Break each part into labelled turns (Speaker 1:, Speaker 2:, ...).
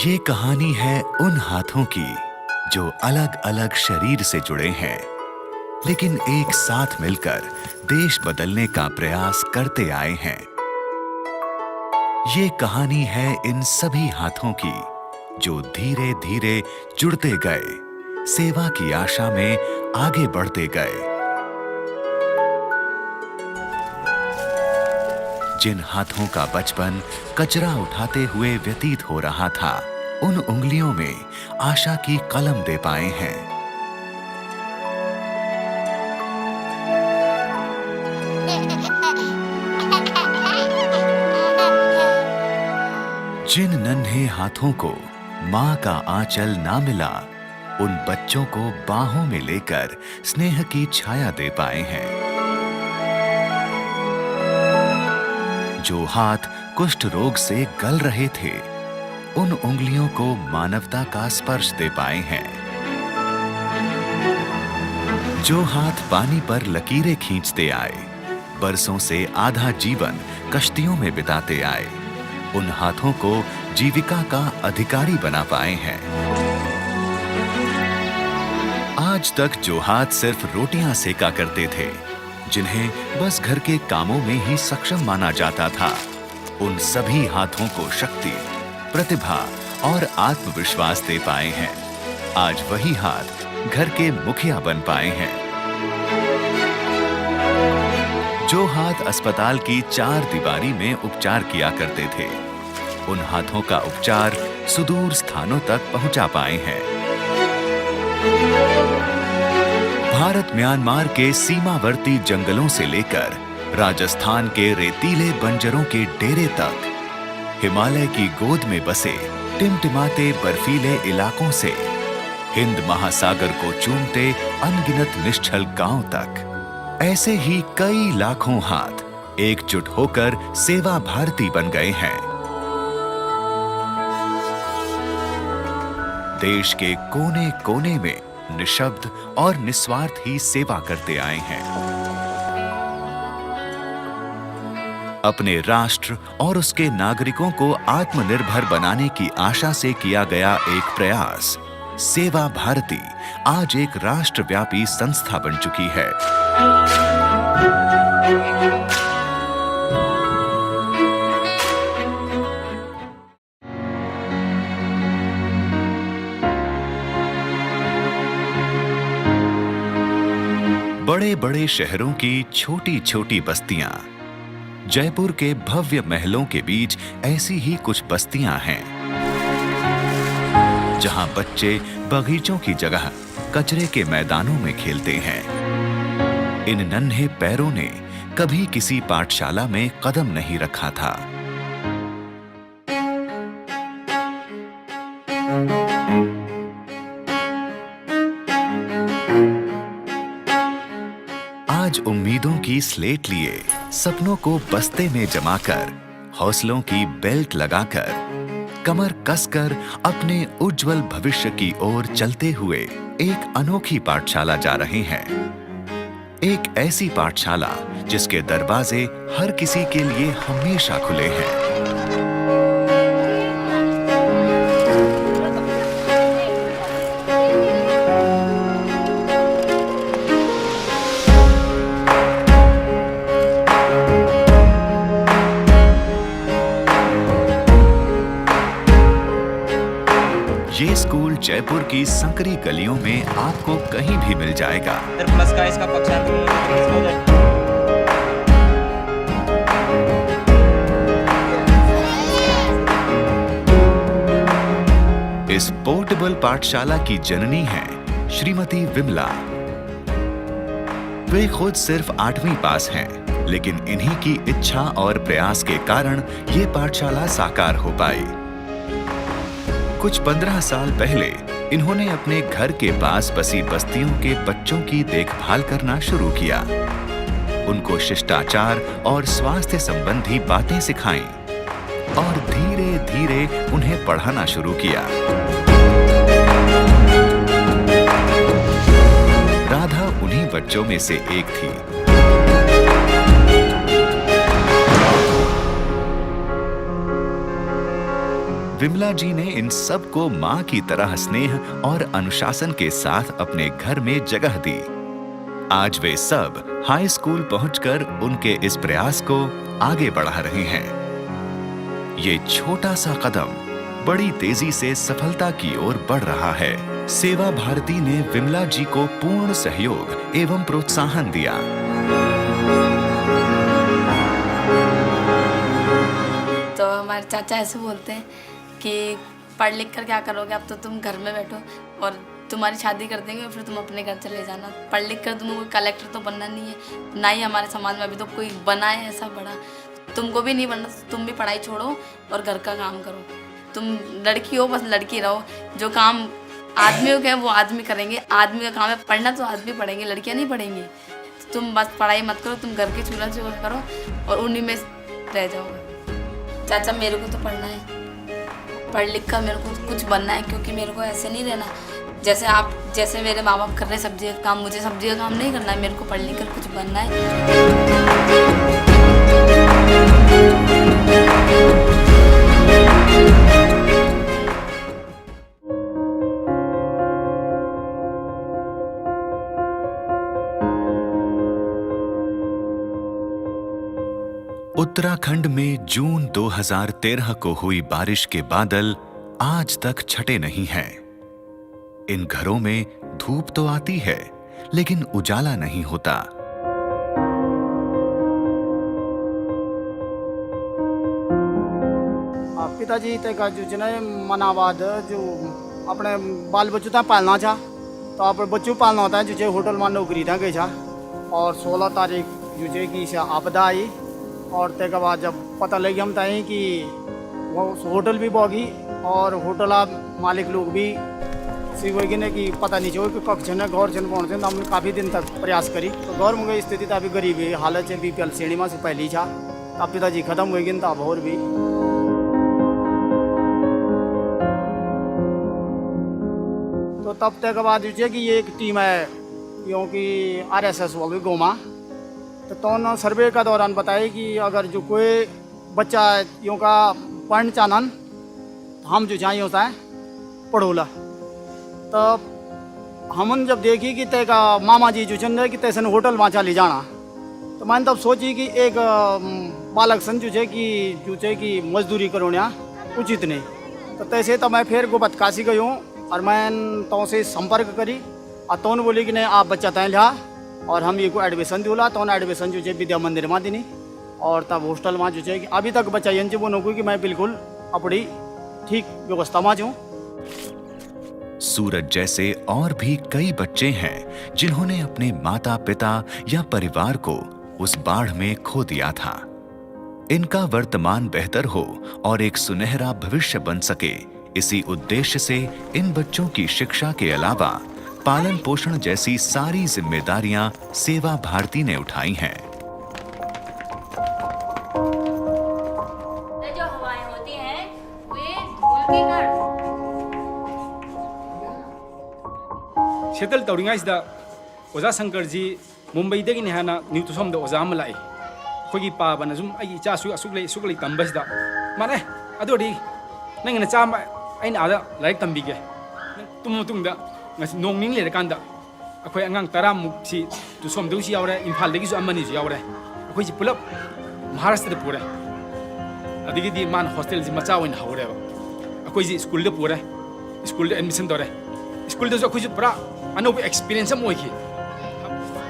Speaker 1: ये कहानी है उन हाथों की जो अलग अलग शरीर से जुड़े हैं, लेकिन एक साथ मिलकर देश बदलने का प्रयास करते आए हैं। ये कहानी है इन सभी हाथों की जो धीरे धीरे जुड़ते गए, सेवा की आशा में आगे बढ़ते गए। जिन हाथों का बचपन कचरा उठाते हुए व्यतीत हो रहा था, उन उंगलियों में आशा की कलम दे पाए हैं। जिन नन्हे हाथों को माँ का आंचल ना मिला, उन बच्चों को बाहों में लेकर स्नेह की छाया दे पाए हैं। जो हाथ कुष्ठ रोग से गल रहे थे, उन उंगलियों को मानवता का स्पर्श दे पाए हैं। जो हाथ पानी पर लकीरें खींचते आए, बरसों से आधा जीवन कश्तियों में बिताते आए, उन हाथों को जीविका का अधिकारी बना पाए हैं। आज तक जो हाथ सिर्फ रोटियां सेका करते थे, जिन्हें बस घर के कामों में ही सक्षम माना जाता था, उन सभी हाथों को शक्ति, प्रतिभा और आत्मविश्वास दे पाए हैं। आज वही हाथ घर के मुखिया बन पाए हैं। जो हाथ अस्पताल की चार दीवारी में उपचार किया करते थे, उन हाथों का उपचार सुदूर स्थानों तक पहुंचा पाए हैं। भारत म्यांमार के सीमावर्ती जंगलों से लेकर राजस्थान के रेतीले बंजरों के डेरे तक, हिमालय की गोद में बसे टिमटिमाते बर्फीले इलाकों से हिंद महासागर को चूमते अनगिनत निश्चल गांव तक, ऐसे ही कई लाखों हाथ एकजुट होकर सेवा भारती बन गए हैं। देश के कोने कोने में निशब्द और निस्वार्थ ही सेवा करते आए हैं। अपने राष्ट्र और उसके नागरिकों को आत्मनिर्भर बनाने की आशा से किया गया एक प्रयास, सेवा भारती, आज एक राष्ट्रव्यापी संस्था बन चुकी है। बड़े बड़े शहरों की छोटी छोटी बस्तियां, जयपुर के भव्य महलों के बीच ऐसी ही कुछ बस्तियां हैं, जहां बच्चे बगीचों की जगह कचरे के मैदानों में खेलते हैं। इन नन्हे पैरों ने कभी किसी पाठशाला में कदम नहीं रखा था। आज उम्मीदों की स्लेट लिए, सपनों को बस्ते में जमाकर, हौसलों की बेल्ट लगाकर, कमर कसकर अपने उज्जवल भविष्य की ओर चलते हुए एक अनोखी पाठशाला जा रहे हैं। एक ऐसी पाठशाला जिसके दरवाजे हर किसी के लिए हमेशा खुले हैं। ये स्कूल जयपुर की संकरी गलियों में आपको कहीं भी मिल जाएगा।
Speaker 2: प्लस का इसका पक्षांतर
Speaker 1: इस पोर्टेबल पाठशाला की जननी है श्रीमती विमला। वे खुद सिर्फ 8वीं पास हैं, लेकिन इन्हीं की इच्छा और प्रयास के कारण ये पाठशाला साकार हो पाई। कुछ 15 साल पहले इन्होंने अपने घर के पास बसी बस्तियों के बच्चों की देखभाल करना शुरू किया। उनको शिष्टाचार और स्वास्थ्य संबंधी बातें सिखाईं और धीरे धीरे उन्हें पढ़ाना शुरू किया। राधा उन्हीं बच्चों में से एक थी। विमला जी ने इन सब को मां की तरह स्नेह और अनुशासन के साथ अपने घर में जगह दी। आज वे सब हाई स्कूल पहुंचकर उनके इस प्रयास को आगे बढ़ा रहे हैं। ये छोटा सा कदम बड़ी तेजी से सफलता की ओर बढ़ रहा है। सेवा भारती ने विमला जी को पूर्ण सहयोग एवं प्रोत्साहन दिया।
Speaker 2: तो हमारे चाचा ऐसे बोलते हैं कि पढ़ लिख कर क्या करोगे, अब तो तुम घर में बैठो और तुम्हारी शादी कर देंगे फिर तुम अपने घर चले जाना। पढ़ लिख कर तुम्हें कोई कलेक्टर तो बनना नहीं है, ना ही हमारे समाज में अभी तो कोई बना है ऐसा बड़ा। तुमको भी नहीं बनना, तुम भी पढ़ाई छोड़ो और घर का काम करो। तुम लड़की हो, बस लड़की रहो। जो काम आदमियों के हैं वो आदमी करेंगे, आदमी का काम है पढ़ना तो आदमी पढ़ेंगे, लड़कियां नहीं पढ़ेंगे। तो तुम बस पढ़ाई मत करो, तुम घर के चूल्हा चौका करो और उन्हीं में रह जाओगे। चाचा मेरे को तो पढ़ना है, पढ़ लिख कर मेरे को कुछ बनना है, क्योंकि मेरे को ऐसे नहीं रहना जैसे मेरे माँ बाप कर रहे सब्जी का काम, मुझे सब्जी का काम नहीं करना है, मेरे को पढ़ लिख कर कुछ बनना है।
Speaker 1: उत्तराखंड में जून 2013 को हुई बारिश के बादल आज तक छटे नहीं हैं। इन घरों में धूप तो आती है, लेकिन उजाला नहीं होता।
Speaker 3: पिताजी का जो मना बाद जो अपने बाल बच्चों तक पालना चाह, तो आप बच्चों पालना होता है जो होटल में नौकरी था गई था। और 16 तारीख जो की आपदा आई और तक बाद जब पता लगी हम ताई कि वो होटल भी बोगी और होटल मालिक लोग भी सीखोगी ने कि पता नहीं चलो कि कब छन गौर छन पहुँच तो हमने काफ़ी दिन तक प्रयास करी। तो गौर में स्थिति तो अभी गरीबी हालत है, BPL श्रेणी में से पहली छा। अब पिताजी खत्म होगी तो अब और भी। तो तब तक बाद जो कि ये एक टीम है क्योंकि RSS होगी गोमा, तो सर्वे का दौरान बताए कि अगर जो कोई बच्चा यूँ का पढ़ना चाहन हम जो चाहिए होता है पढ़ोला। तब हमन जब देखी कि तय का मामा जी जो चंद कि तैसे होटल वहाँ चली जाना, तो मैंने तब सोची कि एक बालक सन जो है कि मजदूरी करोना उचित नहीं। तो तैसे तो मैं फिर गोबत काशी गई हूँ और मैं तो से संपर्क करी और तो बोली कि नहीं आप बच्चा तय लिया और हम ये को एडमिशन दिला। तो एडमिशन जो है विद्या मंदिर में दिनी और तब हॉस्टल में जो है कि अभी तक बच्चा ये वो नौकरी कि मैं बिल्कुल अपनी ठीक व्यवस्था में हूँ।
Speaker 1: सूरज जैसे और भी कई बच्चे हैं जिन्होंने अपने माता पिता या परिवार को उस बाढ़ में खो दिया था। इनका वर्तमान बेहतर हो और एक सुनहरा भविष्य बन सके, इसी उद्देश्य से इन बच्चों की शिक्षा के अलावा पालन पोषण जैसी सारी जिम्मेदारियां सेवा भारती ने उठाई हैं।
Speaker 2: जो हवाएं होती हैं वे उनकी कर
Speaker 4: सेटल तौरीङाइसिदा ओजा शंकर जी मुंबईदगी ने हाना न्यूटू सोमदा ओजा अमा लाइ खोगी पाबना जुम आई चासु असुक लई तंबसिदा माने अदोडी नंगना चामा आइन आदा लाइक तंबीगे तुम तुंगदा ngasi nong ning le kan da akhoi angang taram si tu som du si yaure imphal degi su amani su yaure akhoi ji pulap maharashtra da pura adigi di man hostel ji macha win haure ba akhoi ji school da pura school da admission dore school da akhoi ji pura anob experience am oi ki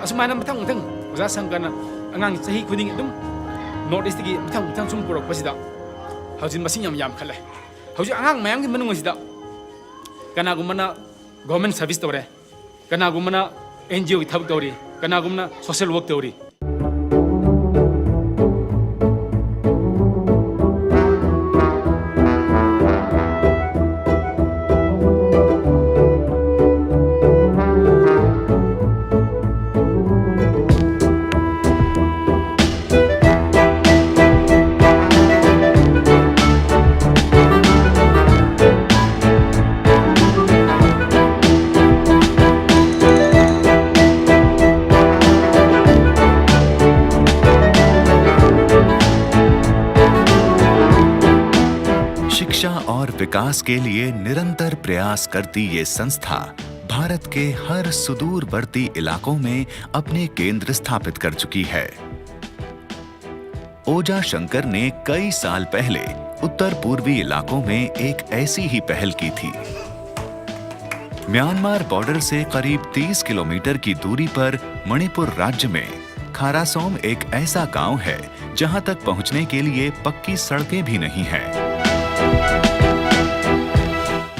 Speaker 4: asumana mathang mathang oja sangkana angang chahi khuding dum north east gi mathang sum purok pasida haujin masing yam khale hauji angang mayang gi manung sida kana gumana government service तौरे कनागुमना NGO की थबक तौरी कनागुमना social work तौरी।
Speaker 1: शिक्षा और विकास के लिए निरंतर प्रयास करती ये संस्था भारत के हर सुदूरवर्ती इलाकों में अपने केंद्र स्थापित कर चुकी है। ओजा शंकर ने कई साल पहले उत्तर पूर्वी इलाकों में एक ऐसी ही पहल की थी। म्यांमार बॉर्डर से करीब 30 किलोमीटर की दूरी पर मणिपुर राज्य में खारासोम एक ऐसा गांव है जहां तक पहुंचने के लिए पक्की सड़कें भी नहीं हैं।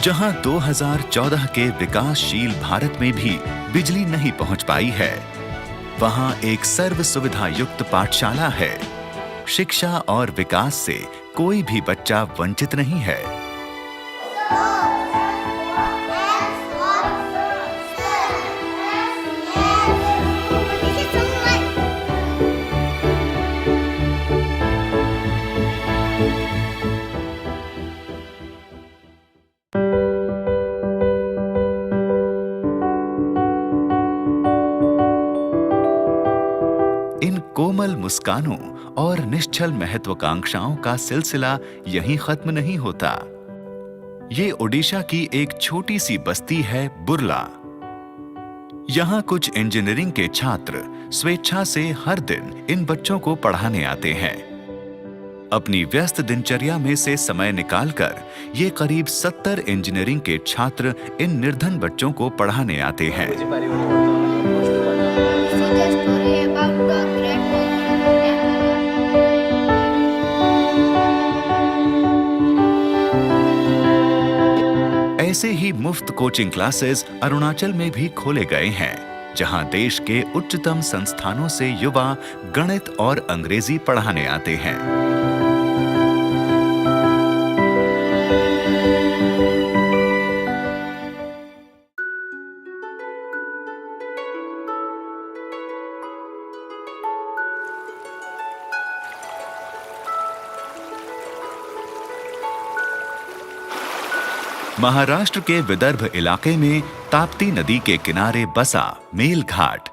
Speaker 1: जहां 2014 के विकासशील भारत में भी बिजली नहीं पहुंच पाई है, वहां एक सर्व सुविधा युक्त पाठशाला है। शिक्षा और विकास से कोई भी बच्चा वंचित नहीं है। इन कोमल मुस्कानों और निश्चल महत्वाकांक्षाओं का सिलसिला यहीं खत्म नहीं होता। ये ओडिशा की एक छोटी सी बस्ती है बुर्ला। यहाँ कुछ इंजीनियरिंग के छात्र स्वेच्छा से हर दिन इन बच्चों को पढ़ाने आते हैं। अपनी व्यस्त दिनचर्या में से समय निकालकर ये करीब 70 इंजीनियरिंग के छात्र इन निर्धन बच्चों को पढ़ाने आते हैं। ऐसे ही मुफ्त कोचिंग क्लासेस अरुणाचल में भी खोले गए हैं, जहां देश के उच्चतम संस्थानों से युवा गणित और अंग्रेजी पढ़ाने आते हैं। महाराष्ट्र के विदर्भ इलाके में ताप्ती नदी के किनारे बसा मेल घाट,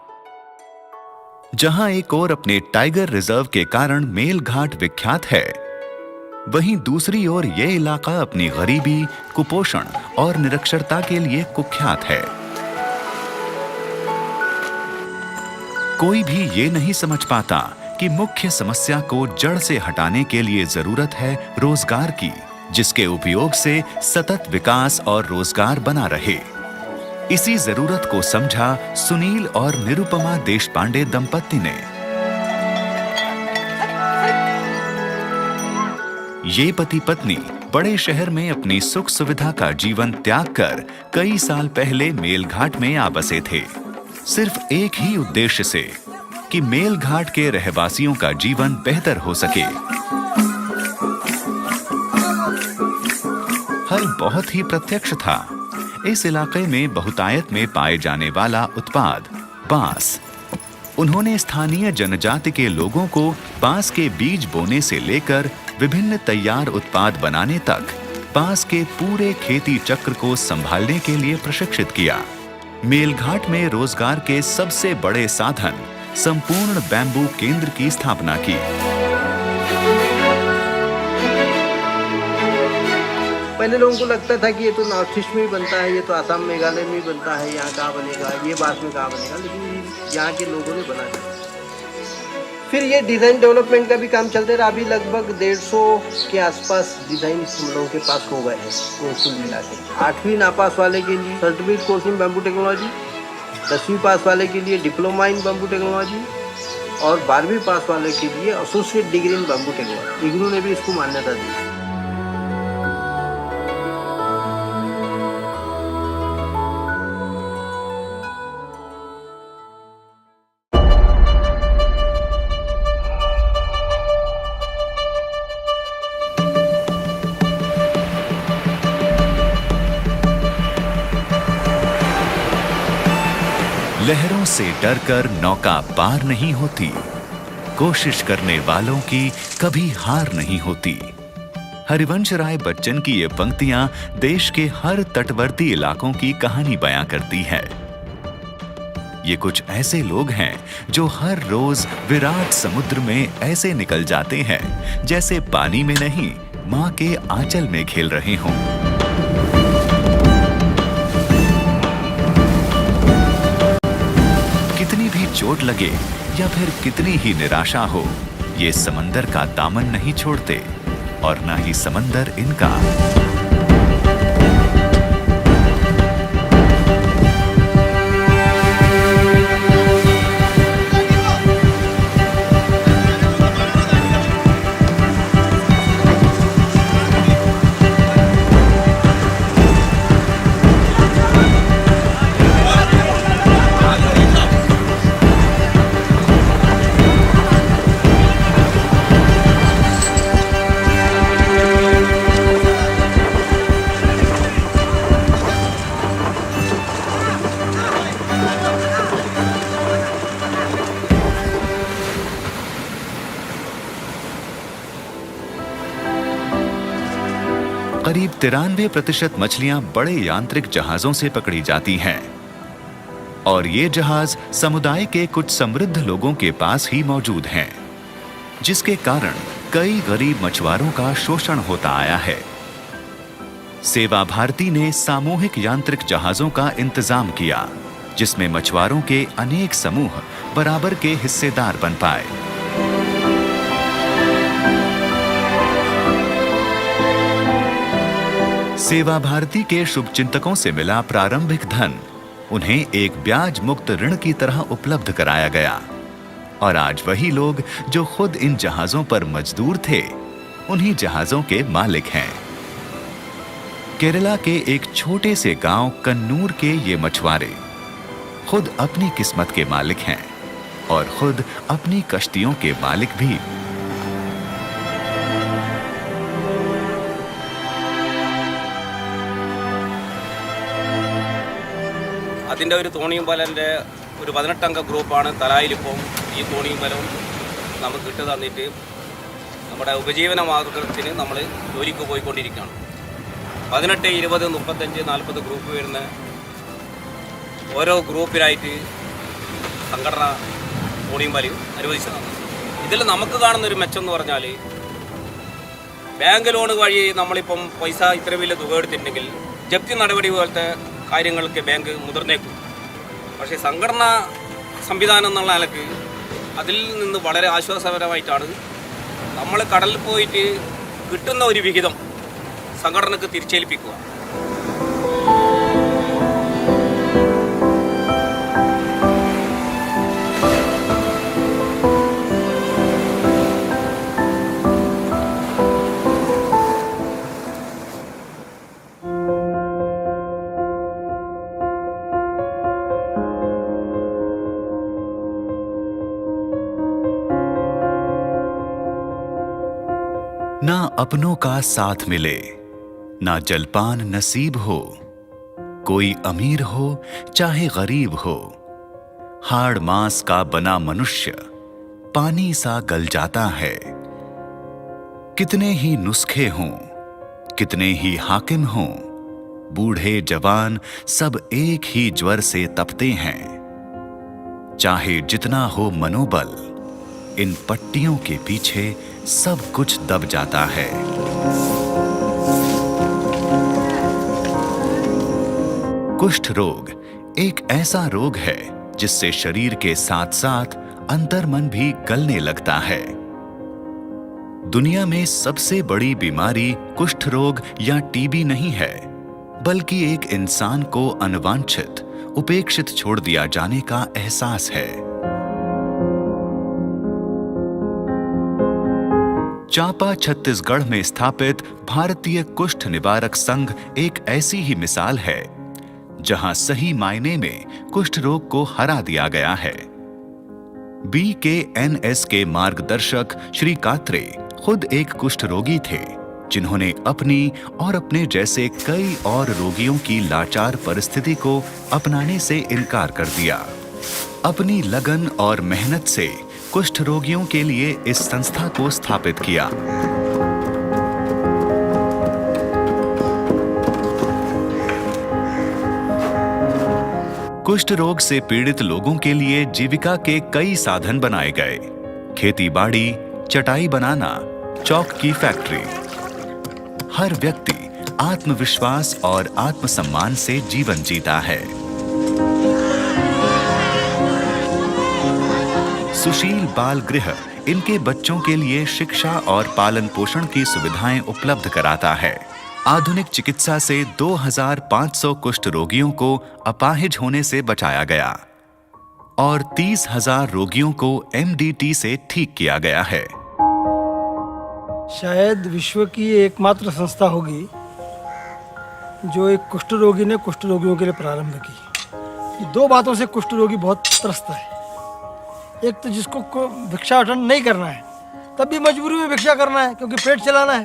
Speaker 1: जहां एक ओर अपने टाइगर रिजर्व के कारण मेल घाट विख्यात है, वहीं दूसरी ओर यह इलाका अपनी गरीबी, कुपोषण और निरक्षरता के लिए कुख्यात है। कोई भी ये नहीं समझ पाता कि मुख्य समस्या को जड़ से हटाने के लिए जरूरत है रोजगार की, जिसके उपयोग से सतत विकास और रोजगार बना रहे। इसी जरूरत को समझा सुनील और निरुपमा देशपांडे दंपत्ति ने। ये पति पत्नी बड़े शहर में अपनी सुख सुविधा का जीवन त्याग कर कई साल पहले मेलघाट में आ बसे थे, सिर्फ एक ही उद्देश्य से कि मेलघाट के रहवासियों का जीवन बेहतर हो सके। हल बहुत ही प्रत्यक्ष था। इस इलाके में बहुतायत में पाए जाने वाला उत्पाद बांस। उन्होंने स्थानीय जनजाति के लोगों को बांस के बीज बोने से लेकर विभिन्न तैयार उत्पाद बनाने तक बांस के पूरे खेती चक्र को संभालने के लिए प्रशिक्षित किया। मेलघाट में रोजगार के सबसे बड़े साधन संपूर्ण बैम्बू केंद्र की स्थापना की।
Speaker 5: पहले लोगों को लगता था कि ये तो नॉर्थ ईस्ट में ही बनता है, ये तो आसाम मेघालय में ही बनता है, यहाँ कहाँ बनेगा, ये बांस में कहाँ बनेगा, लेकिन यहाँ के लोगों ने बना दिया। फिर ये डिज़ाइन डेवलपमेंट का भी काम चलते रहा। अभी लगभग 150 के आसपास डिज़ाइन हम लोगों के पास हो गए हैं कुल मिला के। 8वीं नापास वाले के लिए certificate course in bamboo technology, 10वीं पास वाले के लिए डिप्लोमा इन बैम्बू टेक्नोलॉजी और 12वीं पास वाले के लिए associate degree in bamboo technology. IGNOU ने भी इसको मान्यता दी।
Speaker 1: लहरों से डरकर नौका पार नहीं होती, कोशिश करने वालों की कभी हार नहीं होती। हरिवंश राय बच्चन की ये पंक्तियां देश के हर तटवर्ती इलाकों की कहानी बयां करती है। ये कुछ ऐसे लोग हैं जो हर रोज विराट समुद्र में ऐसे निकल जाते हैं जैसे पानी में नहीं मां के आंचल में खेल रहे हों। कितनी भी चोट लगे या फिर कितनी ही निराशा हो, ये समंदर का दामन नहीं छोड़ते और ना ही समंदर इनका। करीब 93% मछलियां बड़े यांत्रिक जहाजों से पकड़ी जाती हैं और ये जहाज समुदाय के कुछ समृद्ध लोगों के पास ही मौजूद हैं, जिसके कारण कई गरीब मछुआरों का शोषण होता आया है। सेवा भारती ने सामूहिक यांत्रिक जहाजों का इंतजाम किया, जिसमें मछुआरों के अनेक समूह बराबर के हिस्सेदार बन पाए। सेवा भारती के शुभचिंतकों से मिला प्रारंभिक धन उन्हें एक ब्याज मुक्त ऋण की तरह उपलब्ध कराया गया और आज वही लोग जो खुद इन जहाजों पर मजदूर थे, उन्हीं जहाजों के मालिक हैं। केरला के एक छोटे से गांव कन्नूर के ये मछुआरे खुद अपनी किस्मत के मालिक हैं और खुद अपनी कश्तियों के मालिक भी।
Speaker 6: അതിൻ്റെ ഒരു തോണിയും പാലൻ്റെ ഒരു 18-അംഗ ഗ്രൂപ്പാണ് തലായിലിപ്പോൾ ഈ തോണിയും പാലവും നമുക്ക് ഇട്ട് തന്നിട്ട് നമ്മുടെ ഉപജീവന മാർഗത്തിന് നമ്മൾ ജോലിക്ക് പോയിക്കൊണ്ടിരിക്കുകയാണ്. 18, 20, 35, 40 ഗ്രൂപ്പ് വരുന്ന ഓരോ ഗ്രൂപ്പിലായിട്ട് സംഘടന തോണിയും പാലയും അനുവദിച്ചതാണ്. ഇതിൽ നമുക്ക് കാണുന്നൊരു മെച്ചം എന്ന് പറഞ്ഞാൽ ബാങ്ക് ലോൺ വഴി നമ്മളിപ്പം പൈസ ഇത്ര വലിയ തുക എടുത്തിട്ടുണ്ടെങ്കിൽ ജപ്തി നടപടി പോലത്തെ കാര്യങ്ങൾക്ക് ബാങ്ക് മുതിർന്നേക്കും. പക്ഷേ സംഘടനാ സംവിധാനം എന്നുള്ള നിലക്ക് അതിൽ നിന്ന് വളരെ ആശ്വാസപരമായിട്ടാണ് നമ്മൾ കടലിൽ പോയിട്ട് കിട്ടുന്ന ഒരു വിഹിതം സംഘടനക്ക് തിരിച്ചേൽപ്പിക്കുക.
Speaker 1: ना अपनों का साथ मिले, ना जलपान नसीब हो, कोई अमीर हो चाहे गरीब हो, हाड़ मांस का बना मनुष्य पानी सा गल जाता है। कितने ही नुस्खे हों, कितने ही हाकिम हों, बूढ़े जवान सब एक ही ज्वर से तपते हैं। चाहे जितना हो मनोबल, इन पट्टियों के पीछे सब कुछ दब जाता है। कुष्ठ रोग एक ऐसा रोग है जिससे शरीर के साथ साथ अंतर्मन भी गलने लगता है। दुनिया में सबसे बड़ी बीमारी कुष्ठ रोग या टीबी नहीं है, बल्कि एक इंसान को अनवांछित, उपेक्षित छोड़ दिया जाने का एहसास है। चांपा छत्तीसगढ़ में स्थापित भारतीय कुष्ठ निवारक संघ एक ऐसी ही मिसाल है जहां सही मायने में कुष्ठ रोग को हरा दिया गया है। BKNS के मार्गदर्शक श्री कात्रे खुद एक कुष्ठ रोगी थे, जिन्होंने अपनी और अपने जैसे कई और रोगियों की लाचार परिस्थिति को अपनाने से इनकार कर दिया। अपनी लगन और मेहनत से कुष्ठ रोगियों के लिए इस संस्था को स्थापित किया। कुष्ठ रोग से पीड़ित लोगों के लिए जीविका के कई साधन बनाए गए। खेती बाड़ी, चटाई बनाना, चौक की फैक्ट्री। हर व्यक्ति आत्मविश्वास और आत्मसम्मान से जीवन जीता है। सुशील बाल गृह इनके बच्चों के लिए शिक्षा और पालन पोषण की सुविधाएं उपलब्ध कराता है। आधुनिक चिकित्सा से 2500 कुष्ठ रोगियों को अपाहिज होने से बचाया गया और 30,000 रोगियों को MDT से ठीक किया गया है।
Speaker 7: शायद विश्व की एकमात्र संस्था होगी जो एक कुष्ठ रोगी ने कुष्ठ रोगियों के लिए प्रारंभ की। दो बातों से कुष्ठ रोगी बहुत त्रस्त है। एक तो जिसको भिक्षाटन नहीं करना है, तब भी मजबूरी में भिक्षा करना है क्योंकि पेट चलाना है,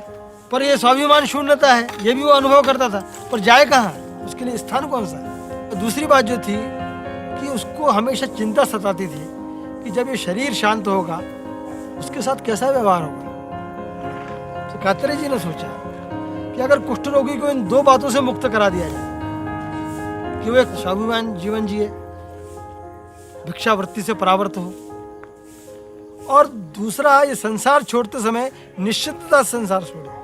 Speaker 7: पर ये स्वाभिमान शून्यता है, ये भी वो अनुभव करता था, पर जाए कहाँ, उसके लिए स्थान कौन सा है। तो दूसरी बात जो थी कि उसको हमेशा चिंता सताती थी कि जब ये शरीर शांत होगा उसके साथ कैसा व्यवहार होगा। तो कात्रे जी ने सोचा कि अगर कुष्ठ रोगी को इन दो बातों से मुक्त करा दिया जाए कि वो एक स्वाभिमान जीवन जिए, भिक्षावृत्ति से परावृत हो, और दूसरा ये संसार छोड़ते समय निश्चितता संसार छोड़े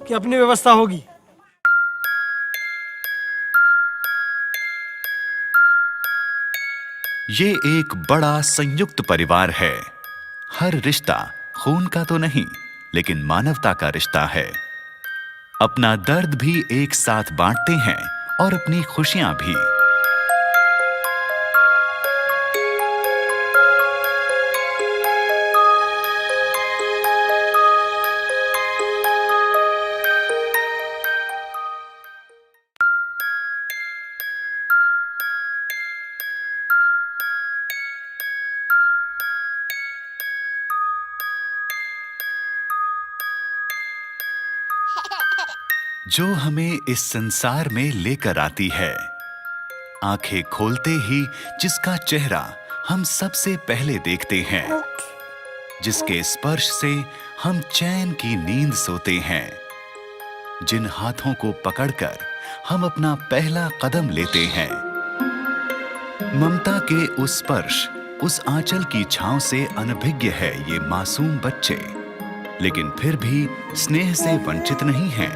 Speaker 7: कि अपनी व्यवस्था होगी।
Speaker 1: ये एक बड़ा संयुक्त परिवार है। हर रिश्ता खून का तो नहीं, लेकिन मानवता का रिश्ता है। अपना दर्द भी एक साथ बांटते हैं और अपनी खुशियां भी। जो हमें इस संसार में लेकर आती है, आंखें खोलते ही जिसका चेहरा हम सबसे पहले देखते हैं, जिसके स्पर्श से हम चैन की नींद सोते हैं, जिन हाथों को पकड़कर हम अपना पहला कदम लेते हैं। ममता के उस स्पर्श, उस आंचल की छांव से अनभिज्ञ है ये मासूम बच्चे, लेकिन फिर भी स्नेह से वंचित नहीं हैं।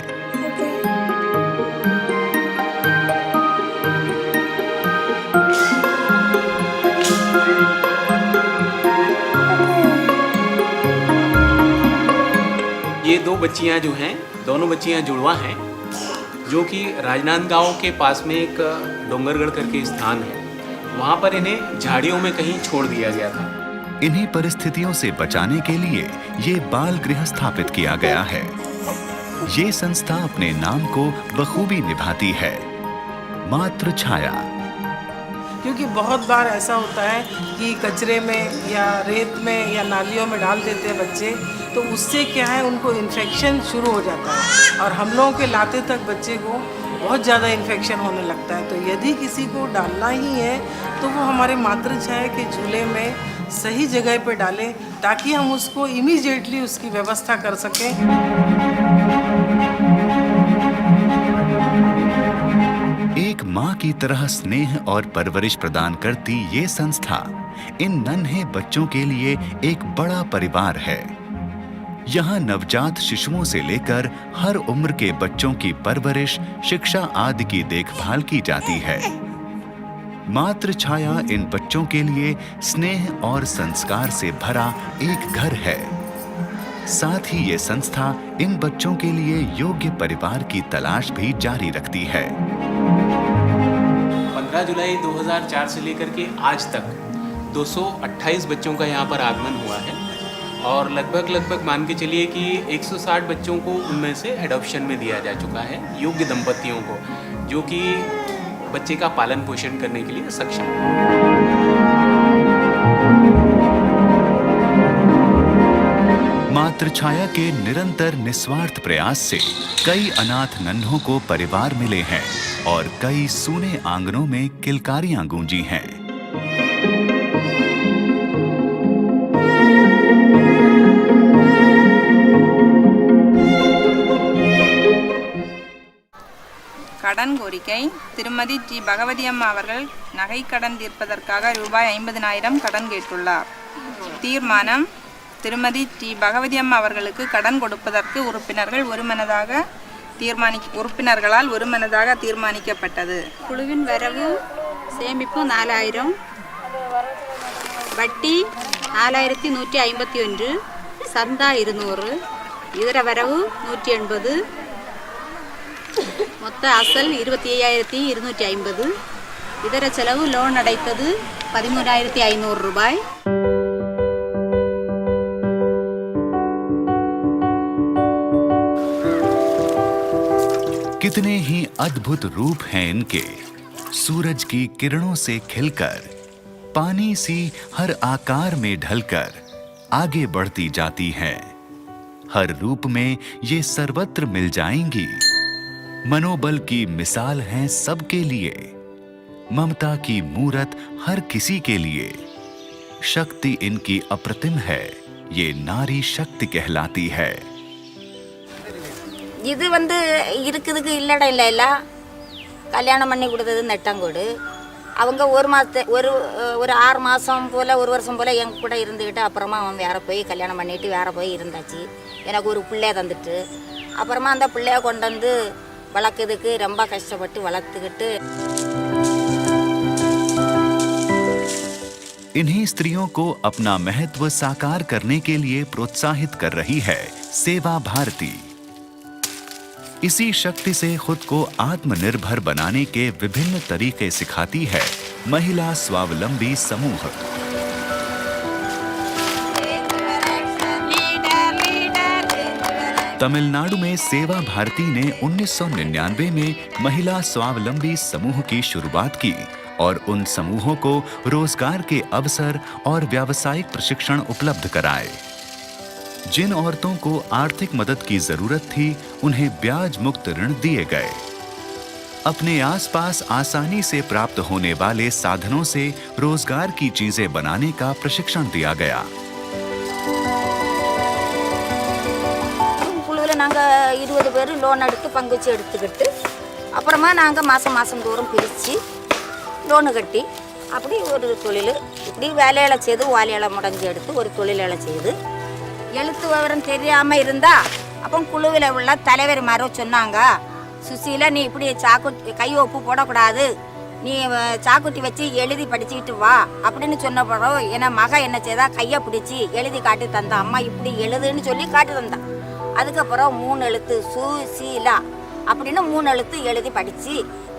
Speaker 8: ये दो बच्चियां जो हैं, दोनों बच्चियां जुड़वा हैं, जो कि राजनांदगांव के पास में एक डोंगरगढ़ करके स्थान है, वहाँ पर इन्हें झाड़ियों में कहीं छोड़ दिया गया था।
Speaker 1: इन्हीं परिस्थितियों से बचाने के लिए ये बाल गृह स्थापित किया गया है। ये संस्था अपने नाम को बखूबी निभाती है, मातृ छाया।
Speaker 9: क्योंकि बहुत बार ऐसा होता है कि कचरे में या रेत में या नालियों में डाल देते हैं बच्चे, तो उससे क्या है, उनको इन्फेक्शन शुरू हो जाता है और हम लोगों के लाते तक बच्चे को बहुत ज़्यादा इन्फेक्शन होने लगता है। तो यदि किसी को डालना ही है तो वो हमारे मातृ छाया के झूले में सही जगह पे डालें, ताकि हम उसको इमीडिएटली उसकी व्यवस्था कर सकें।
Speaker 1: एक माँ की तरह स्नेह और परवरिश प्रदान करती ये संस्था इन नन्हे बच्चों के लिए एक बड़ा परिवार है। यहाँ नवजात शिशुओं से लेकर हर उम्र के बच्चों की परवरिश, शिक्षा आदि की देखभाल की जाती है। मातृ छाया इन बच्चों के लिए स्नेह और संस्कार से भरा एक घर है। साथ ही ये संस्था इन बच्चों के लिए योग्य परिवार की तलाश भी जारी रखती है।
Speaker 8: 15 जुलाई 2004 से लेकर के आज तक 228 बच्चों का यहाँ पर आगमन हुआ है और लगभग मान के चलिए कि 160 बच्चों को उनमें से एडॉप्शन में दिया जा चुका है, योग्य दंपतियों को, जो कि बच्चे का पालन पोषण करने के लिए सक्षम है।
Speaker 1: मातृ छाया के निरंतर निस्वार्थ प्रयास से कई अनाथ नन्हों को परिवार मिले हैं और कई सूने आंगनों में किलकारियां गूंजी हैं।
Speaker 10: கடன் கோரிக்கை திருமதி டி பகவதி அம்மா அவர்கள் நகை கடன் தீர்ப்பதற்காக ரூபாய் 50,000 கடன் கேட்டுள்ளார். தீர்மானம் திருமதி டி பகவதி அம்மா அவர்களுக்கு கடன் கொடுப்பதற்கு உறுப்பினர்களால் ஒருமனதாக தீர்மானிக்கப்பட்டது.
Speaker 11: குழுவின் வரவு சேமிப்பு 4000, வட்டி 4151, சந்தா 200, இதர வரவு 180, மொத்த அசல் 25250, இதர செலவு லோன் அடைத்தது 13500 ரூபாய்.
Speaker 1: कितने ही अद्भुत रूप हैं इनके। सूरज की किरणों से खिलकर, पानी सी हर आकार में ढलकर आगे बढ़ती जाती हैं। हर रूप में ये सर्वत्र मिल जाएंगी। मनोबल की मिसाल हैं सबके लिए, ममता की मूरत हर किसी के लिए। शक्ति इनकी अप्रतिम है, ये नारी शक्ति कहलाती है।
Speaker 11: இது வந்து இருக்குதுக்கு இல்லடா இல்லை கல்யாணம் பண்ணி கொடுத்தது நெட்டாங்கோடு. அவங்க ஒரு 6 மாதம் போல் 1 வருஷம் போல் எங்க கூட இருந்துக்கிட்டு அப்புறமா அவன் வேற போய் கல்யாணம் பண்ணிட்டு வேற போய் இருந்தாச்சு. எனக்கு ஒரு பிள்ளைய தந்துட்டு அப்புறமா அந்த பிள்ளைய கொண்டு வந்து வளர்க்குறதுக்கு ரொம்ப கஷ்டப்பட்டு வளர்த்துக்கிட்டு.
Speaker 1: इन्हीं स्त्रियों को अपना महत्व साकार करने के लिए प्रोत्साहित कर रही है सेवा भारती। इसी शक्ति से खुद को आत्मनिर्भर बनाने के विभिन्न तरीके सिखाती है महिला स्वावलंबी समूह। तमिलनाडु में सेवा भारती ने 1999 में महिला स्वावलंबी समूह की शुरुआत की और उन समूहों को रोजगार के अवसर और व्यावसायिक प्रशिक्षण उपलब्ध कराए। जिन औरतों को आर्थिक मदद की जरूरत थी उन्हें ब्याज मुक्त ऋण दिए गए। अपने आसपास आसानी से प्राप्त होने वाले साधनों से रोजगार की चीजें बनाने का प्रशिक्षण दिया गया।
Speaker 11: குழுவில் நாங்கள் 20 பேர் லோன் எடுத்து பங்குச்சு எடுத்துக்கிட்டு அப்புறமா நாங்கள் மாதம் தோறும் பிரித்து லோனு கட்டி அப்படி ஒரு தொழில் இப்படி வேலையில செய்து வாலையில முடஞ்சி எடுத்து ஒரு தொழிலை செய்து எழுத்து விவரம் தெரியாமல் இருந்தா அப்போ குழுவில் உள்ள தலைவர் மாரோ சொன்னாங்க, சுசீலா நீ இப்படி கை ஒப்பு போடக்கூடாது, நீ சாக்குட்டி வச்சு எழுதி படிச்சுக்கிட்டு வா அப்படின்னு சொன்ன பிறகு என் மக என்ன செய்தா கையை பிடிச்சி எழுதி காட்டி தந்தா. அம்மா இப்படி எழுதுன்னு சொல்லி காட்டி தந்தா. அதுக்கப்புறம் 3 எழுத்து சுசீலா அப்படின்னு 3 எழுத்து எழுதி படித்து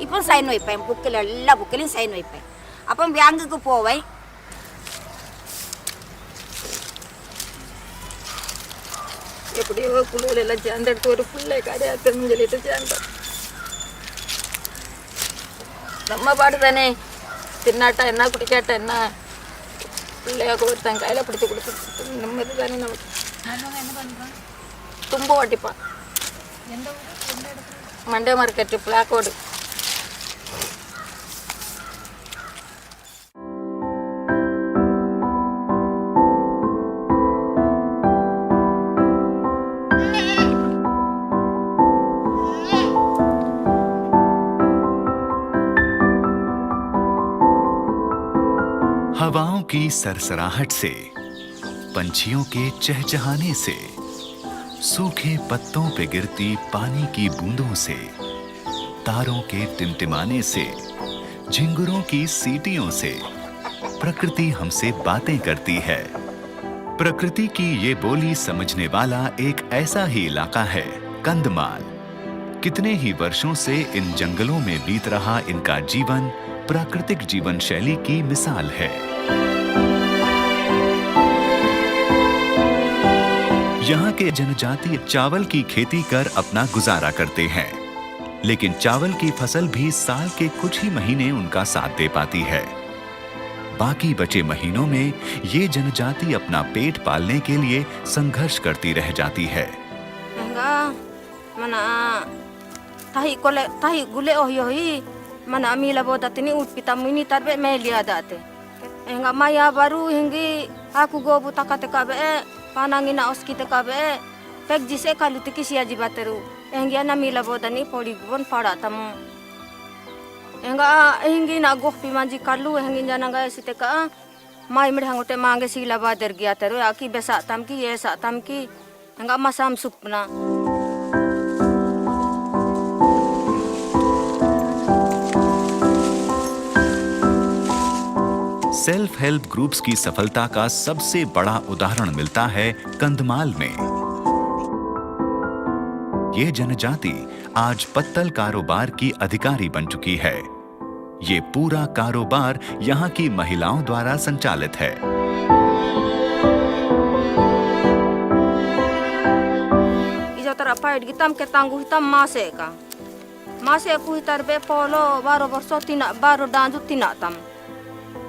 Speaker 11: இப்போ சைன் வைப்பேன். புக்கில் எல்லா புக்கிலையும் சைன் வைப்பேன். அப்போ பேங்குக்கு போவேன். எப்படியோ குழுவில் எல்லாம் சேர்ந்தெடுத்து ஒரு பிள்ளை கரையாத்தன்னு சொல்லிட்டு சேர்ந்தோம். நம்ம பாடு தானே, தின்னாட்டா என்ன குடிக்காட்டா என்ன, பிள்ளைய ஒருத்தன் கையில் பிடிச்சி கொடுத்து நிம்மதி தானே நமக்கு. தும்ப ஓட்டிப்பான் மண்டே மார்க்கெட்டு பிளாக்கோடு.
Speaker 1: हवाओं की सरसराहट से, पंछियों के चहचहाने से, सूखे पत्तों पे गिरती पानी की बूंदों से, तारों के टिमटिमाने से, झिंगुरों की सीटियों से प्रकृति हमसे बातें करती है। प्रकृति की ये बोली समझने वाला एक ऐसा ही इलाका है कंधमाल। कितने ही वर्षों से इन जंगलों में बीत रहा इनका जीवन प्राकृतिक जीवन शैली की मिसाल है। यहाँ के जनजाति चावल की खेती कर अपना गुजारा करते हैं, लेकिन चावल की फसल भी साल के कुछ ही महीने उनका साथ दे पाती है। बाकी बचे महीनों में ये जनजाति अपना पेट पालने के लिए संघर्ष करती रह जाती है।
Speaker 11: mana amila boda tini utpita mini tarbe me liya date enga maya baru hingi aku gobu takate kabe panangina oskite kabe pek jise kaluti kisia jibateru enga na mila boda ni poli bon pada tamu enga hingi na gopi manji kalu hingi jananga site ka mai mir hangote mange sila ba dergia teru aki besa tamki ye sa tamki enggak masam supna.
Speaker 1: Self help groups की सफलता का सबसे बड़ा उदाहरण मिलता है कंधमाल में। ये जनजाति आज पत्तल कारोबार की अधिकारी बन चुकी है। ये पूरा कारोबार यहाँ की महिलाओं द्वारा संचालित है।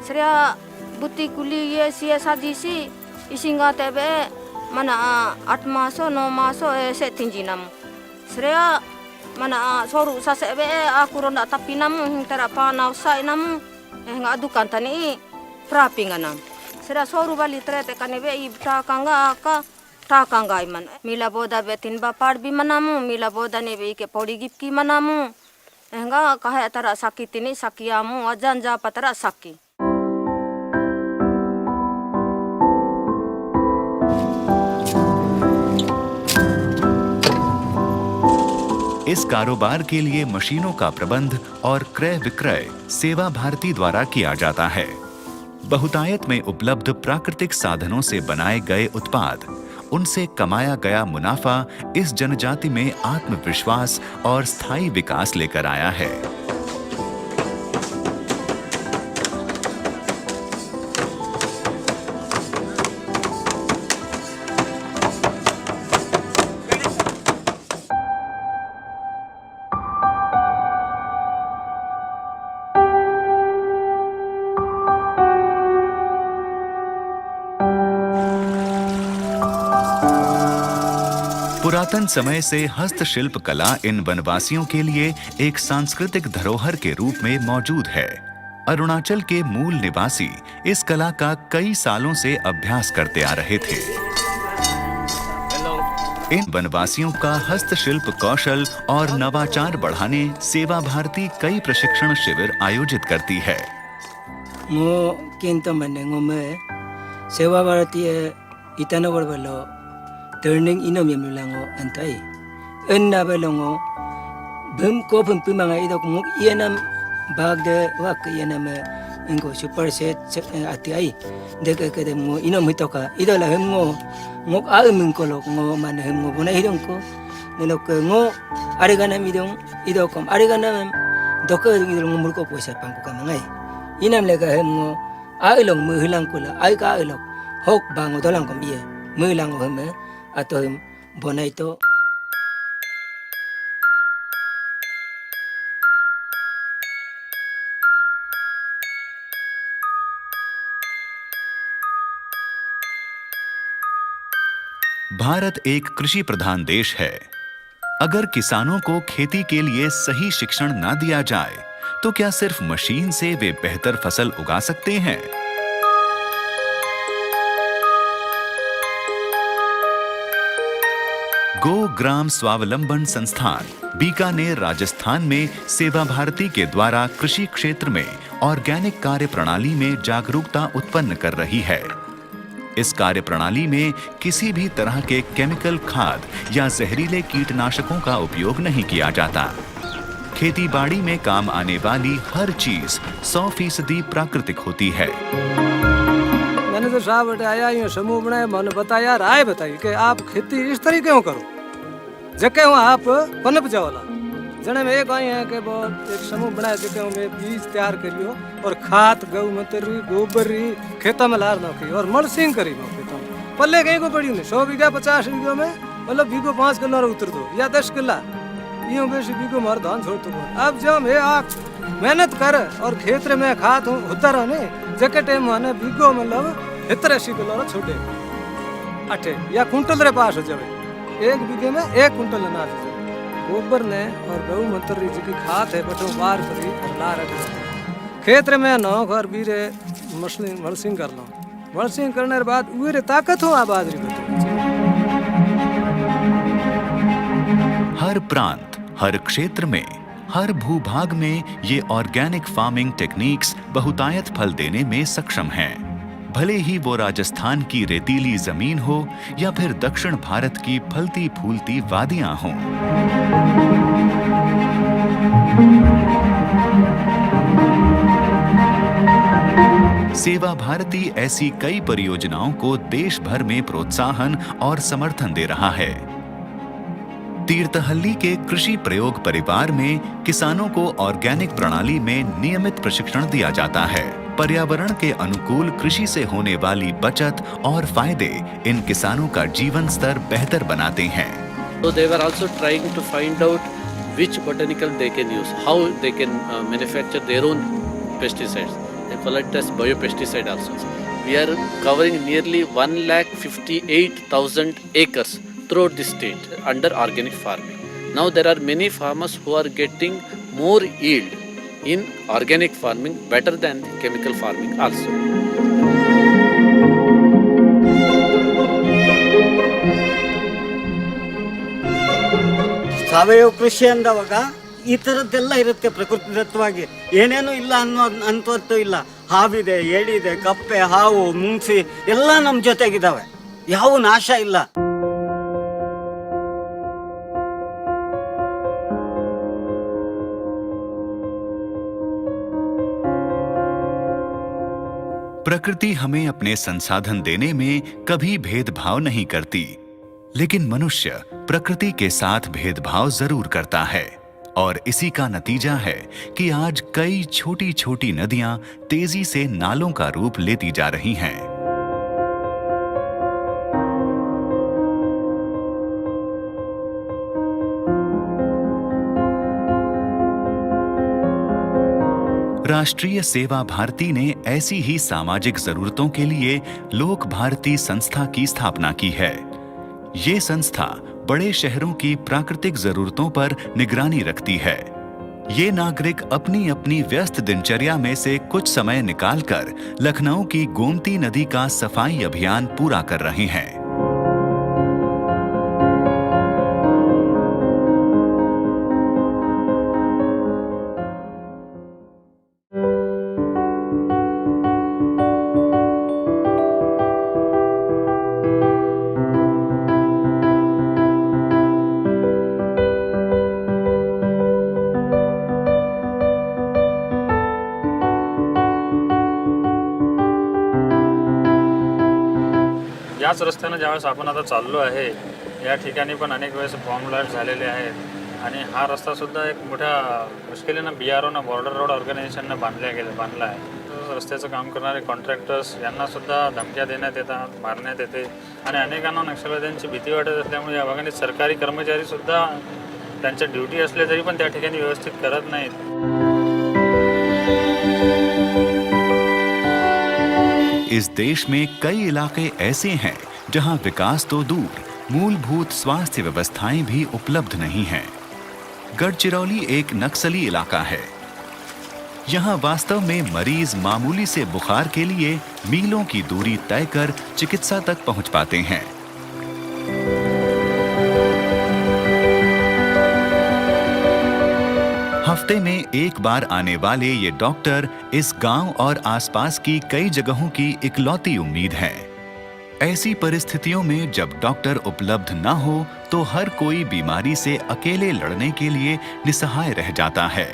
Speaker 11: Seria buti kuli ye sia sadisi isinga tebe mana 8 maso 9 maso se tinjinam. Seria mana soru sasebe aku ronda tapinam hintara pa na usai nam nga adukan tani prapinganam. Seria soru bali trete kanebe ibta kanga aka ta kanga iman. Mila boda betin ba parbi manamu mila boda nebe ke podi gipki manamu. Nga kahe tara sakitini sakiamu ajanja patara saki.
Speaker 1: इस कारोबार के लिए मशीनों का प्रबंध और क्रय विक्रय सेवा भारती द्वारा किया जाता है। बहुतायत में उपलब्ध प्राकृतिक साधनों से बनाए गए उत्पाद, उनसे कमाया गया मुनाफा इस जनजाति में आत्मविश्वास और स्थायी विकास लेकर आया है। पुरातन समय से हस्तशिल्प कला इन वनवासियों के लिए एक सांस्कृतिक धरोहर के रूप में मौजूद है। अरुणाचल के मूल निवासी इस कला का कई सालों से अभ्यास करते आ रहे थे। इन वनवासियों का हस्तशिल्प कौशल और नवाचार बढ़ाने सेवा भारती कई प्रशिक्षण शिविर आयोजित करती है।
Speaker 12: सेवा भारती ईटानगर वालों turning inom yam lango antai enna belongo bum ko bum pimanga idok muk yenam bagde wak yenam ingo super set ati ai deke ke mo inom hitoka idola hemmo mok a min ko lo ngo man hemmo bona hidong ko nenok ngo arigana midong idokom arigana doka idol ngumur ko poisa pangko kamangai inam lega hemmo a ilong mu hilang kula ai ka ilok hok bango dolang kom ye mu hilang hemme atau bona itu
Speaker 1: Bharat एक कृषि प्रधान देश है। अगर किसानों को खेती के लिए सही शिक्षण ना दिया जाए तो क्या सिर्फ मशीन से वे बेहतर फसल उगा सकते हैं? गो ग्राम स्वावलंबन संस्थान बीकानेर राजस्थान में सेवा भारती के द्वारा कृषि क्षेत्र में ऑर्गेनिक कार्य प्रणाली में जागरूकता उत्पन्न कर रही है। इस कार्य प्रणाली में किसी भी तरह के केमिकल खाद या जहरीले कीटनाशकों का उपयोग नहीं किया जाता। खेती बाड़ी में काम आने वाली हर चीज 100% प्राकृतिक होती है।
Speaker 12: मैंने तो साहब बताया ये समूह बनाए मैंने बताया राय बताई कि आप खेती इस तरीके क्यों करो जके हो आप पनप जाओला जने में एक आई है कि बहुत एक समूह बनाए जके में बीज तैयार करियो और खाद गौ मूत्र गोबर खेता में लार नौकी और मलसिंग करी नो खेता में पल्ले कहीं को पड़ी नहीं 100 बीघा 50 बीघा में मतलब बीघो 5 किलो उतर दो या 10 किला यूं बेसी बीघो मार धान छोड़ दो। अब जब ये आप मेहनत कर और खेत में खाद होता रहे जके टाइम माने बीघो मतलब 80 किलो छोड़े अठे या कुंटल रे पास हो जाए एक बीघे में 1 कुंटल अनाज हो जाए। गोबर ने और गौ मूत्र जी की खाद है बटो बार करी और ला रहे खेत में नौ घर बीरे मलसिंग कर लो मलसिंग करने के बाद उरे ताकत हो बाजरी
Speaker 1: हर प्रांत हर क्षेत्र में हर भूभाग में ये ऑर्गेनिक फार्मिंग टेक्निक्स बहुतायत फल देने में सक्षम हैं। भले ही वो राजस्थान की रेतीली जमीन हो या फिर दक्षिण भारत की फलती फूलती वादियां हों। सेवा भारती ऐसी कई परियोजनाओं को देश भर में प्रोत्साहन और समर्थन दे रहा है। तीर्थहल्ली के कृषि प्रयोग परिवार में किसानों को ऑर्गेनिक प्रणाली में नियमित प्रशिक्षण दिया जाता है। पर्यावरण के अनुकूल कृषि से होने वाली बचत और फायदे इन किसानों का जीवन स्तर बेहतर बनाते हैं।
Speaker 13: So they were also trying to find out which botanical they can use, how they can manufacture their own pesticides. They call it as biopesticide also. We are covering nearly 1,58,000 acres throughout the state under organic farming. Now there are many farmers who are getting more yield in organic farming better than chemical farming also.
Speaker 3: ಸಾವಯವ ಕೃಷಿ ಅಂದವಾಗ ಈ ಥರದ್ದೆಲ್ಲ ಇರುತ್ತೆ ಪ್ರಕೃತಿದತ್ತವಾಗಿ, ಏನೇನು ಇಲ್ಲ ಅಂತವತ್ತು ಇಲ್ಲ. ಹಾವಿದೆ, ಏಡಿದೆ, ಕಪ್ಪೆ, ಹಾವು, ಮುಂಗ್ಸಿ ಎಲ್ಲ ನಮ್ಮ ಜೊತೆಗಿದ್ದಾವೆ, ಯಾವ ನಾಶ ಇಲ್ಲ.
Speaker 1: प्रकृति हमें अपने संसाधन देने में कभी भेदभाव नहीं करती, लेकिन मनुष्य प्रकृति के साथ भेदभाव जरूर करता है। और इसी का नतीजा है कि आज कई छोटी छोटी नदियां तेजी से नालों का रूप लेती जा रही हैं। राष्ट्रीय सेवा भारती ने ऐसी ही सामाजिक जरूरतों के लिए लोक भारती संस्था की स्थापना की है। ये संस्था बड़े शहरों की प्राकृतिक जरूरतों पर निगरानी रखती है। ये नागरिक अपनी अपनी व्यस्त दिनचर्या में से कुछ समय निकालकर लखनऊ की गोमती नदी का सफाई अभियान पूरा कर रहे हैं।
Speaker 14: याच रस्त्यानं ज्यावेळेस आपण आता चाललो आहे, या ठिकाणी पण अनेक वेळेस बॉम्ब ब्लास्ट झालेले आहेत आणि हा रस्तासुद्धा एक मोठ्या मुश्किलीनं BROनं बॉर्डर रोड ऑर्गनायझेशननं बांधला आहे. रस्त्याचं काम करणारे कॉन्ट्रॅक्टर्स यांनासुद्धा धमक्या देण्यात येतात, मारण्यात येते आणि अनेकांना नक्षलवाद्यांची भीती वाटत असल्यामुळे या भागाने सरकारी कर्मचारीसुद्धा त्यांच्या ड्युटी असले तरी पण त्या ठिकाणी व्यवस्थित करत नाहीत.
Speaker 1: इस देश में कई इलाके ऐसे हैं जहां विकास तो दूर, मूलभूत स्वास्थ्य व्यवस्थाएं भी उपलब्ध नहीं हैं। गढ़चिरौली एक नक्सली इलाका है। यहाँ वास्तव में मरीज मामूली से बुखार के लिए मीलों की दूरी तय कर चिकित्सा तक पहुंच पाते हैं। हफ्ते में एक बार आने वाले ये डॉक्टर इस गांव और आसपास की कई जगहों की इकलौती उम्मीद है। ऐसी परिस्थितियों में जब डॉक्टर उपलब्ध न हो तो हर कोई बीमारी से अकेले लड़ने के लिए निसहाय रह जाता है।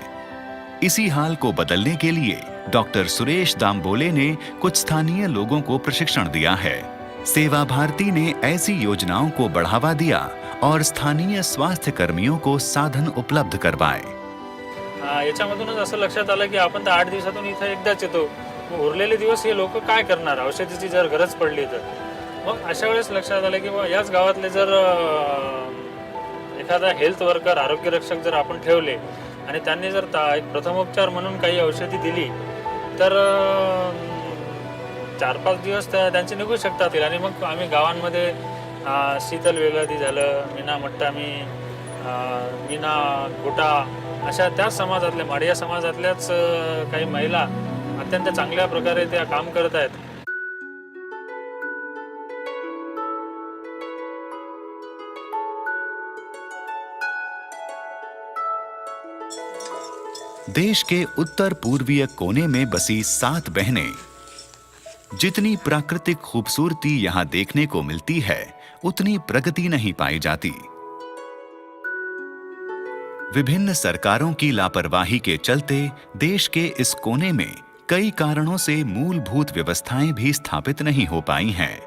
Speaker 1: इसी हाल को बदलने के लिए डॉक्टर सुरेश दामबोले ने कुछ स्थानीय लोगों को प्रशिक्षण दिया है। सेवा भारती ने ऐसी योजनाओं को बढ़ावा दिया और स्थानीय स्वास्थ्य कर्मियों को साधन उपलब्ध करवाए।
Speaker 14: याच्यामधूनच असं लक्षात आलं की आपण तर 8 दिवसातून इथं एकदाच येतो, उरलेले दिवस हे लोक काय करणार, औषधीची जर गरज पडली तर. मग अशा वेळेस लक्षात आलं की याच गावातले जर एखादा हेल्थ वर्कर, आरोग्यरक्षक जर आपण ठेवले आणि त्यांनी जर एक प्रथमोपचार म्हणून काही औषधी दिली तर 4-5 दिवस त्यांचे निघू शकतात. आणि मग आम्ही गावांमध्ये शीतल वेगळादी झालं, मीना मट्टामी, मीना गोटा अशा त्याच समाजातल्या, माडिया समाजातल्याच काही महिला अत्यंत चांगल्या प्रकारे त्या काम करत आहेत.
Speaker 1: देश के उत्तर पूर्वीय कोने में बसी 7 बहनें जितनी प्राकृतिक खूबसूरती यहाँ देखने को मिलती है, उतनी प्रगति नहीं पाई जाती। विभिन्न सरकारों की लापरवाही के चलते देश के इस कोने में कई कारणों से मूलभूत व्यवस्थाएं भी स्थापित नहीं हो पाई हैं।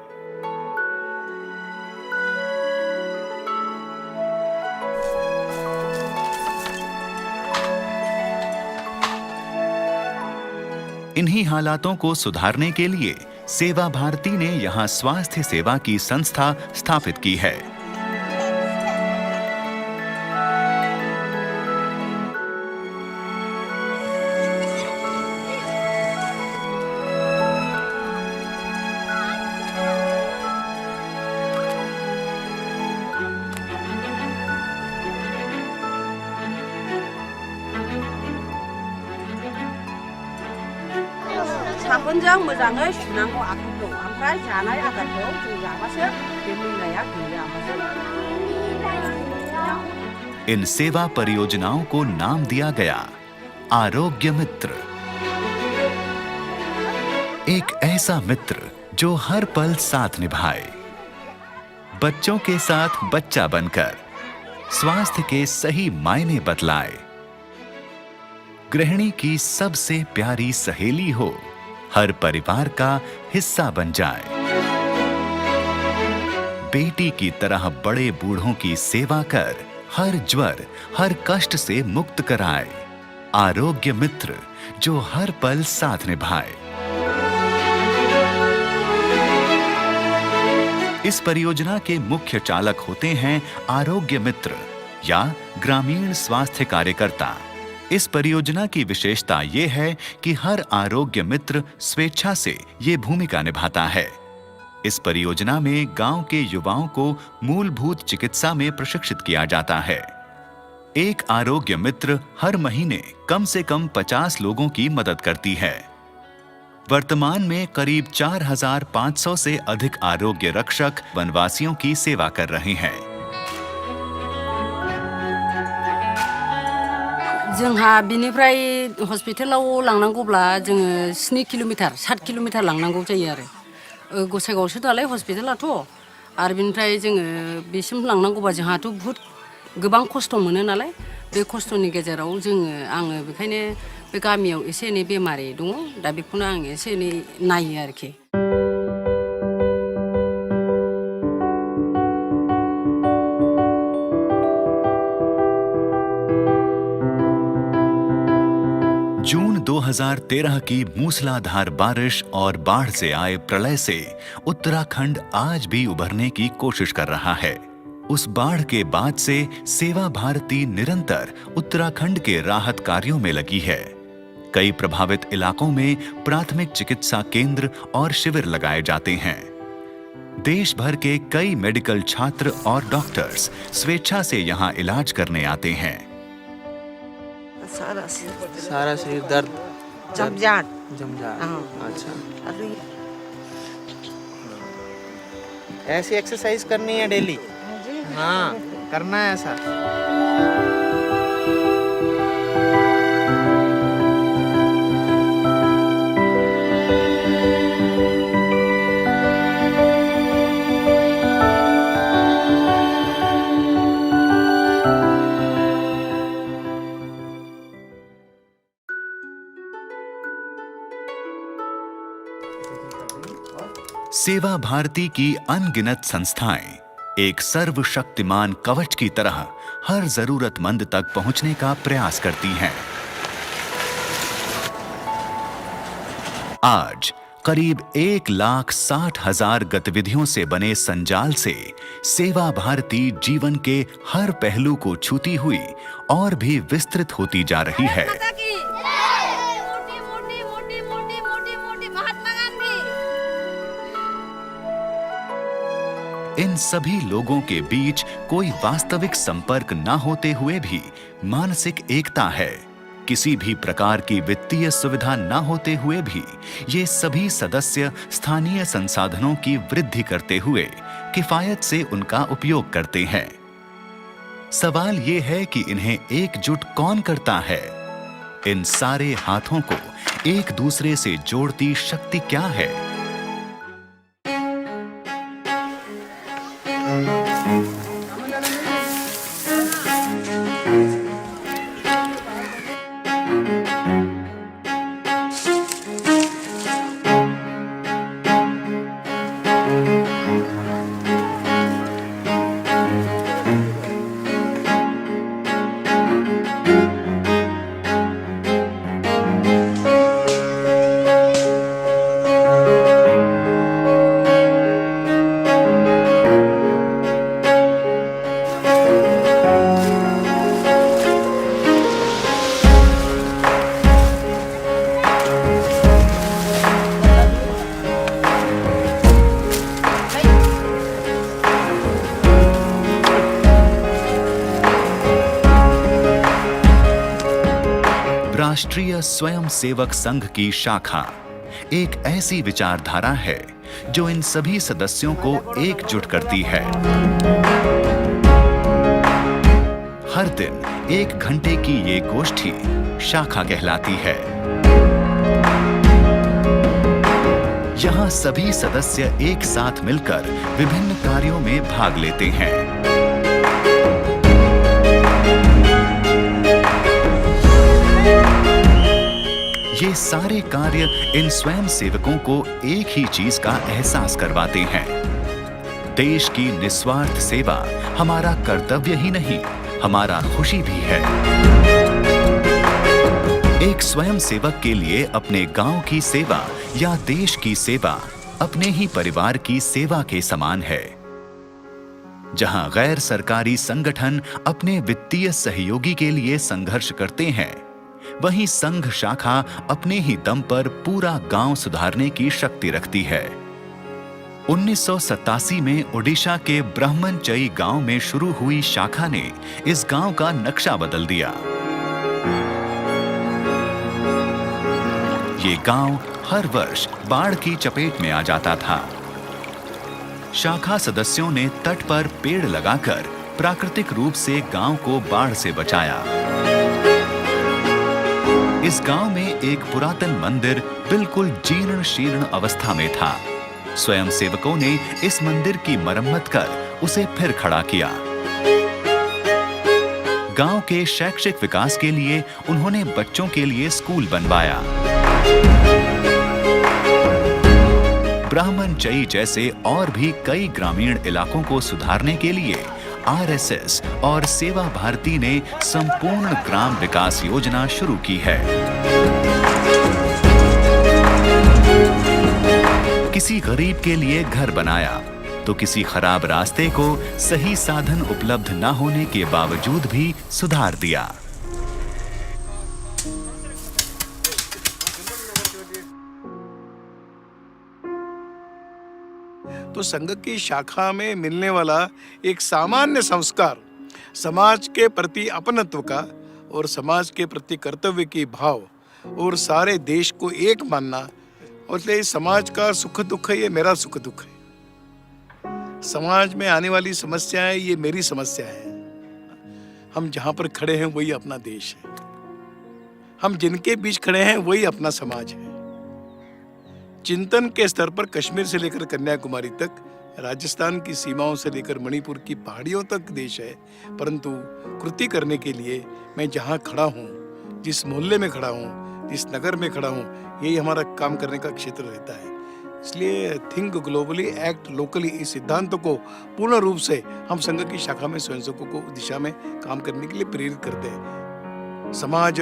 Speaker 1: इन्हीं हालातों को सुधारने के लिए सेवा भारती ने यहाँ स्वास्थ्य सेवा की संस्था स्थापित की है।
Speaker 11: साबोनजों मोजाङै सुनांगौ आखाइखौ, ओमफ्राय जानाय आदारखौ जों जाबासो बे मैलाया गैया।
Speaker 1: इन सेवा परियोजनाओं को नाम दिया गया आरोग्य मित्र। एक ऐसा मित्र जो हर पल साथ निभाए, बच्चों के साथ बच्चा बनकर स्वास्थ्य के सही मायने बतलाए, गृहिणी की सबसे प्यारी सहेली हो, हर परिवार का हिस्सा बन जाए, बेटी की तरह बड़े बूढ़ों की सेवा कर हर ज्वर, हर कष्ट से मुक्त कराए। आरोग्य मित्र जो हर पल साथ निभाए। इस परियोजना के मुख्य चालक होते हैं आरोग्य मित्र या ग्रामीण स्वास्थ्य कार्यकर्ता। इस परियोजना की विशेषता ये है कि हर आरोग्य मित्र स्वेच्छा से ये भूमिका निभाता है। इस परियोजना में गांव के युवाओं को मूलभूत चिकित्सा में प्रशिक्षित किया जाता है। एक आरोग्य मित्र हर महीने कम से कम 50 लोगों की मदद करती है। वर्तमान में करीब 4500 से अधिक आरोग्य रक्षक वनवासियों की सेवा कर रहे हैं।
Speaker 15: जोंहा बिनिफ्राय हस्पिटालाव लांनांगौब्ला जोङो 7 किल'मिटार 7 किल'मिटार लांनांगौ जायो आरो गसाइगावसो दालाय हस्पिटालाथ' आरो बिनिफ्राय जोङो बेसिम लांनांगौबा जोंहाथ' बहुत गोबां खस्थ' मोनो नालाय बे खस्थ'नि गेजेराव आङो बेखायनो बे गामियाव एसे एनै बेमारि दङ दा बेखौनो आं एसे एनै नायो आरोखि।
Speaker 1: जून 2013 की मूसलाधार बारिश और बाढ़ से आए प्रलय से उत्तराखंड आज भी उभरने की कोशिश कर रहा है। उस बाढ़ के बाद से सेवा भारती निरंतर उत्तराखंड के राहत कार्यों में लगी है। कई प्रभावित इलाकों में प्राथमिक चिकित्सा केंद्र और शिविर लगाए जाते हैं। देश भर के कई मेडिकल छात्र और डॉक्टर्स स्वेच्छा से यहाँ इलाज करने आते हैं।
Speaker 5: सारा शरीर दर्द
Speaker 11: जमजाट
Speaker 5: अच्छा, ऐसी एक्सरसाइज करनी है डेली? हाँ, करना है ऐसा।
Speaker 1: सेवा भारती की अनगिनत संस्थाएं एक सर्वशक्तिमान कवच की तरह हर जरूरतमंद तक पहुंचने का प्रयास करती हैं। आज करीब 1,60,000 गतिविधियों से बने संजाल से सेवा भारती जीवन के हर पहलू को छूती हुई और भी विस्तृत होती जा रही है। इन सभी लोगों के बीच कोई वास्तविक संपर्क न होते हुए भी मानसिक एकता है। किसी भी प्रकार की वित्तीय सुविधा न होते हुए भी ये सभी सदस्य स्थानीय संसाधनों की वृद्धि करते हुए किफायत से उनका उपयोग करते हैं। सवाल ये है कि इन्हें एकजुट कौन करता है? इन सारे हाथों को एक दूसरे से जोड़ती शक्ति क्या है? राष्ट्रीय स्वयंसेवक संघ की शाखा एक ऐसी विचारधारा है जो इन सभी सदस्यों को एकजुट करती है। हर दिन 1 घंटे की ये गोष्ठी शाखा कहलाती है। यहाँ सभी सदस्य एक साथ मिलकर विभिन्न कार्यों में भाग लेते हैं। ये सारे कार्य इन स्वयं सेवकों को एक ही चीज का एहसास करवाते हैं। देश की निस्वार्थ सेवा हमारा कर्तव्य ही नहीं, हमारा खुशी भी है। एक स्वयं सेवक के लिए अपने गांव की सेवा या देश की सेवा अपने ही परिवार की सेवा के समान है। जहां गैर सरकारी संगठन अपने वित्तीय सहयोगी के लिए संघर्ष करते हैं, वहीं संघ शाखा अपने ही दम पर पूरा गांव सुधारने की शक्ति रखती है। 1987 में ओडिशा के ब्रह्मनचई गांव में शुरू हुई शाखा ने इस गांव का नक्शा बदल दिया। ये गांव हर वर्ष बाढ़ की चपेट में आ जाता था। शाखा सदस्यों ने तट पर पेड़ लगाकर प्राकृतिक रूप से गांव को बाढ़ से बचाया। इस गांव में एक पुरातन मंदिर बिल्कुल जीर्ण शीर्ण अवस्था में था। स्वयं सेवकों ने इस मंदिर की मरम्मत कर उसे फिर खड़ा किया। गांव के शैक्षिक विकास के लिए उन्होंने बच्चों के लिए स्कूल बनवाया। ब्रह्मनचई जैसे और भी कई ग्रामीण इलाकों को सुधारने के लिए आरएसएस और सेवा भारती ने संपूर्ण ग्राम विकास योजना शुरू की है। किसी गरीब के लिए घर बनाया तो किसी खराब रास्ते को सही साधन उपलब्ध न होने के बावजूद भी सुधार दिया।
Speaker 16: तो संघ की शाखा में मिलने वाला एक सामान्य संस्कार समाज के प्रति अपनत्व का और समाज के प्रति कर्तव्य की भाव और सारे देश को एक मानना, और इसलिए समाज का सुख दुख है, ये मेरा सुख दुख है। समाज में आने वाली समस्याएं ये मेरी समस्या है। हम जहां पर खड़े हैं वही अपना देश है। हम जिनके बीच खड़े हैं वही अपना समाज है। चिंतन के स्तर पर कश्मीर से लेकर कन्याकुमारी तक, राजस्थान की सीमाओं से लेकर मणिपुर की पहाड़ियों तक देश है। परंतु कृति करने के लिए मैं जहां खड़ा हूं, जिस मोहल्ले में खड़ा हूं, जिस नगर में खड़ा हूं, यही हमारा काम करने का क्षेत्र रहता है। इसलिए थिंक ग्लोबली, एक्ट लोकली, इस सिद्धांत को पूर्ण रूप से हम संघ की शाखा में स्वयंसेवकों को दिशा में काम करने के लिए प्रेरित करते हैं। समाज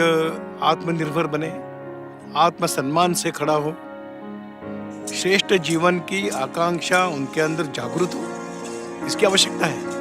Speaker 16: आत्मनिर्भर बने, आत्मसम्मान से खड़ा हो, श्रेष्ठ जीवन की आकांक्षा उनके अंदर जागृत हो, इसकी आवश्यकता है।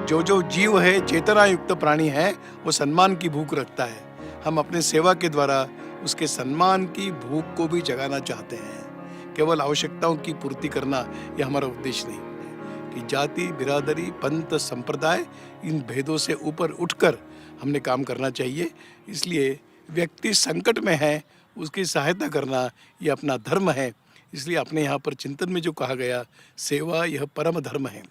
Speaker 16: जो जीव है, चेतना युक्त प्राणी है, वो सम्मान की भूख रखता है। हम अपने सेवा के द्वारा उसके सम्मान की भूख को भी जगाना चाहते हैं। केवल आवश्यकताओं की पूर्ति करना यह हमारा उद्देश्य नहीं है कि जाति, बिरादरी, पंथ, संप्रदाय, इन भेदों से ऊपर उठकर हमने काम करना चाहिए। इसलिए व्यक्ति संकट में है, उसकी सहायता करना ये अपना धर्म है। इसलिए अपने यहाँ पर चिंतन में जो कहा गया, सेवा यह परम धर्म है।